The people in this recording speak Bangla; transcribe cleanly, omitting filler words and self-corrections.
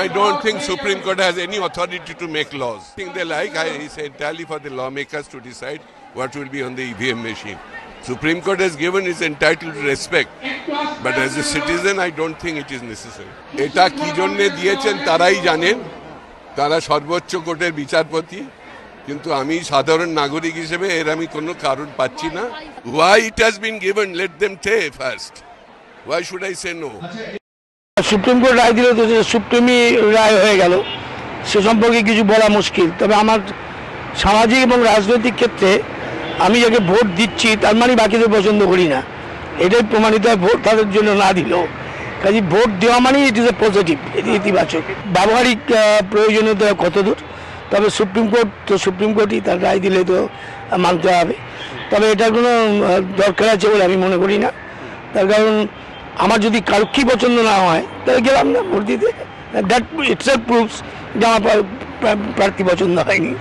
I don't think Supreme Court has any authority to make laws. I think they like, it's entirely for the lawmakers to decide what will be on the EVM machine. Supreme Court has given is entitled to respect, but as a citizen, I don't think it is necessary. এটা কি জন্য দিয়েছেন তারাই জানেন, তারা সর্বোচ্চ কোর্টের বিচারপতি, কিন্তু আমি সাধারণ নাগরিক হিসেবে এর আমি কোনো কারণ পাচ্ছি না। Why it has been given? Let them say first. Why should I say no? Supreme court রায় দিলে তো সুপ্রিমই রায় হয়ে গেল, সে সম্পর্কে কিছু বলা মুশকিল। তবে আমার সামাজিক এবং রাজনৈতিক ক্ষেত্রে আমি যাকে ভোট দিচ্ছি তার মানে বাকিদের পছন্দ করি না, এটাই প্রমাণিত হয় ভোট তাদের জন্য না দিলেও। কাজে ভোট দেওয়া মানেই ইট ইজ এ পজিটিভ, এটি ইতিবাচক। ব্যবহারিক প্রয়োজনীয়তা কতদূর, তবে সুপ্রিম কোর্টই তার রায় দিলে তো মানতে হবে। তবে এটার কোনো দরকার আছে বলে আমি মনে করি না, তার কারণ আমার যদি কারোক্ষী পছন্দ না হয় তাহলে গেলাম না ভোট দিতে। দ্যাট ইটসেলফ প্রুভস যে আমার প্রার্থী পছন্দ হয়নি।